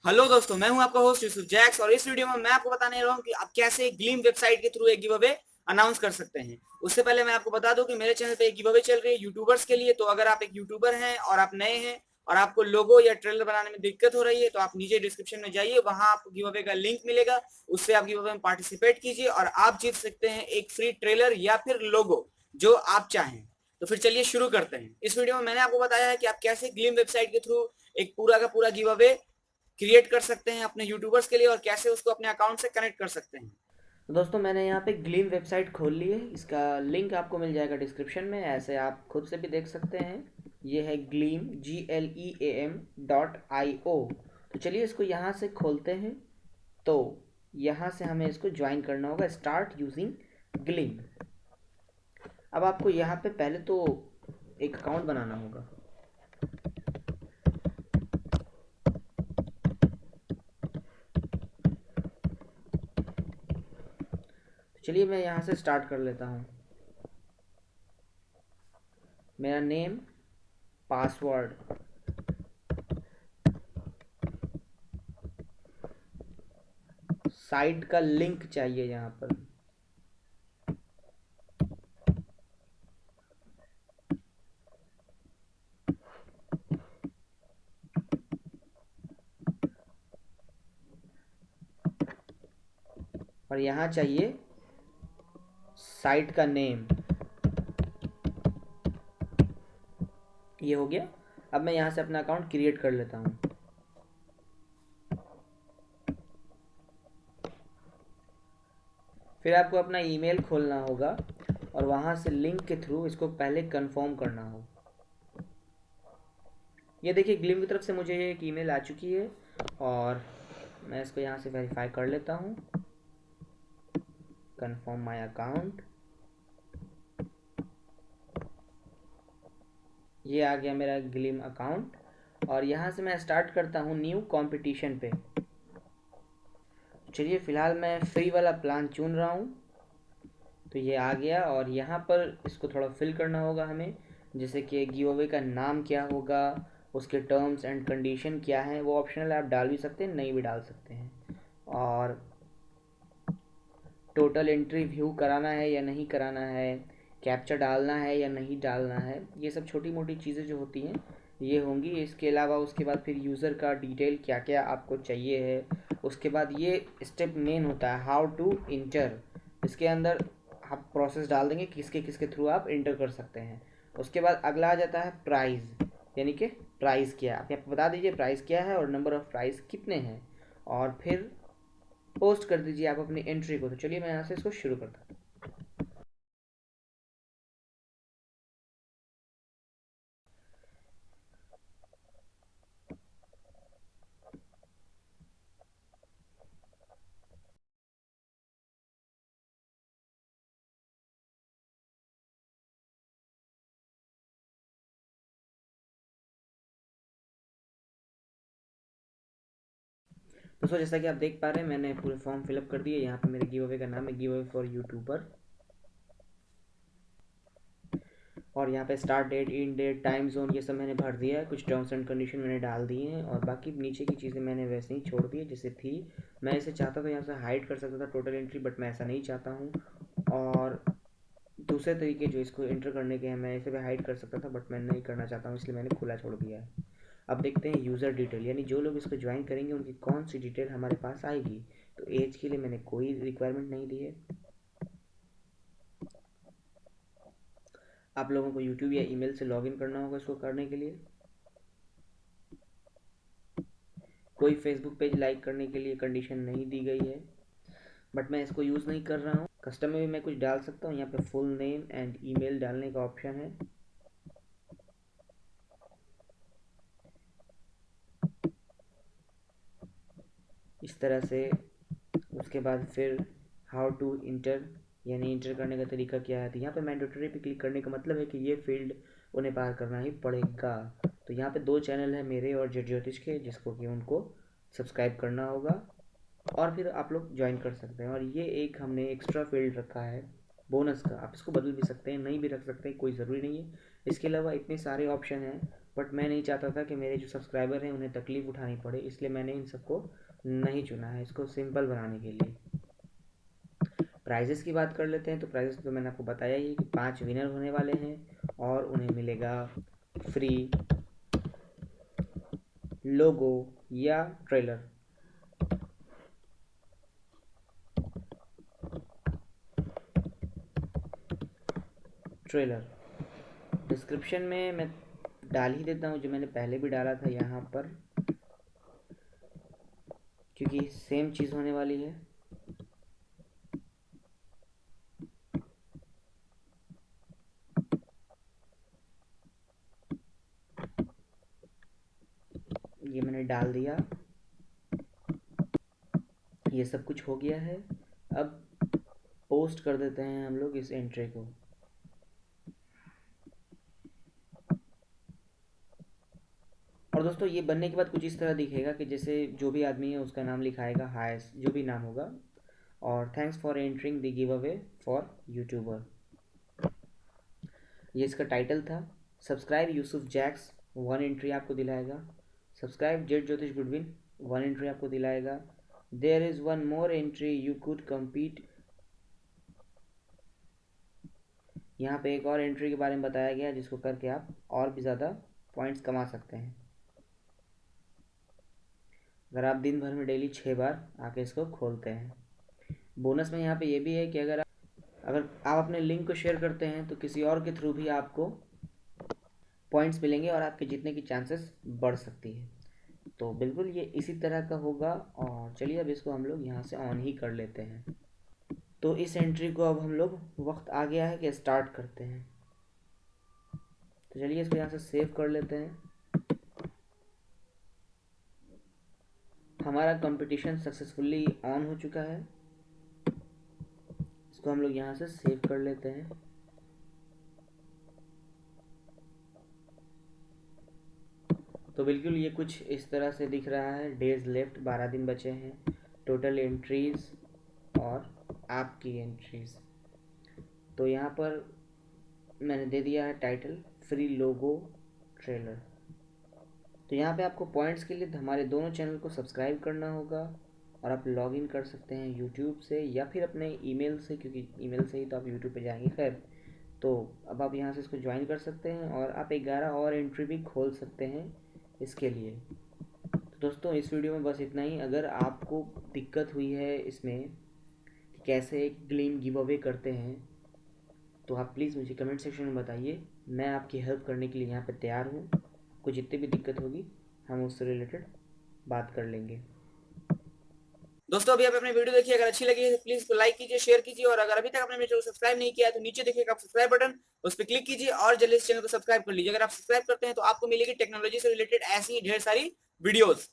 Hello दोस्तों, मैं हूं आपका होस्ट यूसुफ जैक्स और इस वीडियो में मैं आपको बताने रहा हूं कि आप कैसे ग्लीम वेबसाइट के थ्रू एक गिव अवे अनाउंस कर सकते हैं। उससे पहले मैं आपको बता दूं कि मेरे चैनल पे एक गिव अवे चल रही है यूट्यूबर्स के लिए। तो अगर आप एक यूट्यूबर हैं और आप नए हैं और आपको लोगो या ट्रेलर बनाने में दिक्कत हो रही है तो आप नीचे डिस्क्रिप्शन में जाइए, वहां आपको गिव अवे का लिंक मिलेगा। उससे आप गिव अवे में पार्टिसिपेट कीजिए और आप जीत सकते हैं एक फ्री ट्रेलर या फिर लोगो, जो आप चाहें। तो फिर चलिए शुरू करते हैं। इस वीडियो में मैंने आपको बताया है कि आप कैसे ग्लीम वेबसाइट के थ्रू एक पूरा का पूरा गिव अवे क्रिएट कर सकते हैं अपने यूट्यूबर्स के लिए और कैसे उसको अपने अकाउंट से कनेक्ट कर सकते हैं। दोस्तों मैंने यहाँ पे ग्लीम वेबसाइट खोल ली है। इसका लिंक आपको मिल जाएगा डिस्क्रिप्शन में, ऐसे आप खुद से भी देख सकते हैं। ये है gleam.io। तो चलिए इसको यहाँ से खोलते हैं। तो यहाँ से हमें इसको ज्वाइन करना होगा, स्टार्ट यूजिंग ग्लीम। अब आपको यहाँ पे पहले तो एक अकाउंट बनाना होगा। तो चलिए मैं यहाँ से स्टार्ट कर लेता हूँ। मेरा नेम, पासवर्ड, साइट का लिंक चाहिए यहाँ पर। और यहाँ चाहिए साइट का नेम। ये हो गया। अब मैं यहाँ से अपना अकाउंट क्रिएट कर लेता हूँ। फिर आपको अपना ईमेल खोलना होगा और वहाँ से लिंक के थ्रू इसको पहले कंफर्म करना हो। ये देखिए ग्लिम की तरफ से मुझे एक ईमेल आ चुकी है और मैं इसको यहाँ से वेरीफाई कर लेता हूँ। Confirm my account. ये आ गया मेरा ग्लिम अकाउंट और यहाँ से मैं स्टार्ट करता हूँ न्यू कंपटीशन पे। चलिए फ़िलहाल मैं फ्री वाला प्लान चुन रहा हूँ। तो ये आ गया और यहाँ पर इसको थोड़ा फिल करना होगा हमें, जैसे कि गिव अवे का नाम क्या होगा, उसके टर्म्स एंड कंडीशन क्या हैं। वो ऑप्शनल आप डाल भी सकते हैं, नहीं भी डाल सकते हैं। और टोटल एंट्री व्यू कराना है या नहीं कराना है, कैप्चा डालना है या नहीं डालना है, ये सब छोटी मोटी चीज़ें जो होती हैं ये होंगी। इसके अलावा उसके बाद फिर यूज़र का डिटेल क्या क्या आपको चाहिए है। उसके बाद ये स्टेप मेन होता है, हाउ टू इंटर। इसके अंदर आप प्रोसेस डाल देंगे किसके किसके थ्रू आप इंटर कर सकते हैं। उसके बाद अगला आ जाता है प्राइज़, यानी कि प्राइस क्या है। आप यहाँ पे बता दीजिए प्राइस क्या है और नंबर ऑफ़ प्राइस कितने हैं, और फिर पोस्ट कर दीजिए आप अपनी एंट्री को। तो चलिए मैं यहाँ से इसको शुरू करता हूँ। दोस्तों जैसा कि आप देख पा रहे हैं मैंने पूरे फॉर्म फिलअप कर दिए। यहाँ पे मेरे गिव अवे का नाम है गिव अवे फॉर यूट्यूबर, और यहाँ पे स्टार्ट डेट, इन डेट, टाइम जोन, ये सब मैंने भर दिया है। कुछ टर्म्स एंड कंडीशन मैंने डाल दिए हैं और बाकी नीचे की चीज़ें मैंने वैसे ही छोड़ दी है जैसे थी। मैं इसे चाहता तो यहाँ से हाइड कर सकता था टोटल एंट्री, बट मैं ऐसा नहीं चाहता हूँ। और दूसरे तरीके जो इसको एंटर करने के हैं, मैं इसे भी हाइड कर सकता था बट मैं नहीं करना चाहता हूँ, इसलिए मैंने खुला छोड़ दिया है। अब देखते हैं यूज़र डिटेल, यानी जो लोग इसको ज्वाइन करेंगे उनकी कौन सी डिटेल हमारे पास आएगी। तो एज के लिए मैंने कोई रिक्वायरमेंट नहीं दी है। आप लोगों को यूट्यूब या ईमेल से लॉगिन करना होगा इसको करने के लिए। कोई फेसबुक पेज लाइक करने के लिए कंडीशन नहीं दी गई है, बट मैं इसको यूज़ नहीं कर रहा हूँ। कस्टम में भी मैं कुछ डाल सकता हूँ, यहाँ पे फुल नेम एंड ईमेल डालने का ऑप्शन है। इस तरह से। उसके बाद फिर हाउ टू इंटर, यानी इंटर करने का तरीका क्या है। तो यहाँ पे मैंडेटरी पे क्लिक करने का मतलब है कि ये फील्ड उन्हें पार करना ही पड़ेगा। तो यहाँ पे दो चैनल है मेरे और जेट ज्योतिष के, जिसको कि उनको सब्सक्राइब करना होगा और फिर आप लोग ज्वाइन कर सकते हैं। और ये एक हमने एक्स्ट्रा फील्ड रखा है बोनस का, आप इसको बदल भी सकते हैं, नहीं भी रख सकते हैं, कोई ज़रूरी नहीं है। इसके अलावा इतने सारे ऑप्शन हैं बट मैं नहीं चाहता था कि मेरे जो सब्सक्राइबर हैं उन्हें तकलीफ़ उठानी पड़े, इसलिए मैंने इन सबको नहीं चुना है, इसको सिंपल बनाने के लिए। प्राइजेस की बात कर लेते हैं। तो प्राइजेस तो मैंने आपको बताया ही कि 5 विनर होने वाले हैं और उन्हें मिलेगा फ्री लोगो या ट्रेलर। डिस्क्रिप्शन में मैं डाल ही देता हूँ, जो मैंने पहले भी डाला था यहाँ पर, क्योंकि सेम चीज़ होने वाली है। ये मैंने डाल दिया, ये सब कुछ हो गया है। अब पोस्ट कर देते हैं हम लोग इस एंट्री को। और दोस्तों ये बनने के बाद कुछ इस तरह दिखेगा कि जैसे जो भी आदमी है उसका नाम लिखाएगा, हाईएस्ट जो भी नाम होगा, और thanks for entering the give away for YouTuber. ये इसका टाइटल था। सब्सक्राइब यूसुफ जैक्स 1 एंट्री आपको दिलाएगा। सब्सक्राइब जेट ज्योतिष गुडविन 1 एंट्री आपको दिलाएगा। There is 1 more entry you could compete. यहाँ पे एक और एंट्री के बारे में बताया गया जिसको करके आप और भी ज़्यादा पॉइंट्स कमा सकते हैं। अगर आप दिन भर में डेली 6 बार आके इसको खोलते हैं। बोनस में यहाँ पे ये भी है कि अगर आप अपने लिंक को शेयर करते हैं तो किसी और के थ्रू भी आपको पॉइंट्स मिलेंगे और आपके जीतने की चांसेस बढ़ सकती है। तो बिल्कुल ये इसी तरह का होगा। और चलिए अब इसको हम लोग यहाँ से ऑन ही कर लेते हैं। तो इस एंट्री को अब हम लोग, वक्त आ गया है कि स्टार्ट करते हैं। तो चलिए इसको यहाँ से सेव कर लेते हैं। हमारा कंपटीशन सक्सेसफुली ऑन हो चुका है। इसको हम लोग यहाँ से सेव कर लेते हैं। तो बिल्कुल ये कुछ इस तरह से दिख रहा है। डेज लेफ्ट, 12 दिन बचे हैं। टोटल एंट्रीज और आपकी एंट्रीज। तो यहाँ पर मैंने दे दिया है टाइटल फ्री लोगो ट्रेलर। तो यहाँ पे आपको पॉइंट्स के लिए हमारे दोनों चैनल को सब्सक्राइब करना होगा और आप लॉगिन कर सकते हैं यूट्यूब से या फिर अपने ईमेल से, क्योंकि ईमेल से ही तो आप यूट्यूब पे जाएंगे। खैर, तो अब आप यहाँ से इसको ज्वाइन कर सकते हैं और आप 11 और एंट्री भी खोल सकते हैं इसके लिए। तो दोस्तों इस वीडियो में बस इतना ही। अगर आपको दिक्कत हुई है इसमें कि कैसे एक ग्लीम गिव अवे करते हैं, तो आप प्लीज़ मुझे कमेंट सेक्शन में बताइए। मैं आपकी हेल्प करने के लिए यहाँ पे तैयार हूँ। आपको जितनी भी दिक्कत होगी हम उससे रिलेटेड बात कर लेंगे। दोस्तों अभी आप अपनी वीडियो देखिए, अगर अच्छी लगी है तो प्लीज लाइक कीजिए, शेयर कीजिए, और अगर अभी तक आपने मेरे चैनल को सब्सक्राइब नहीं किया है तो नीचे देखिएगा आप सब्सक्राइब बटन, उस पर क्लिक कीजिए और जल्दी इस चैनल को सब्सक्राइब कर लीजिए। अगर आप सब्सक्राइब करते हैं तो आपको मिलेगी टेक्नोलॉजी से रिलेटेड ऐसी ढेर सारी वीडियोस।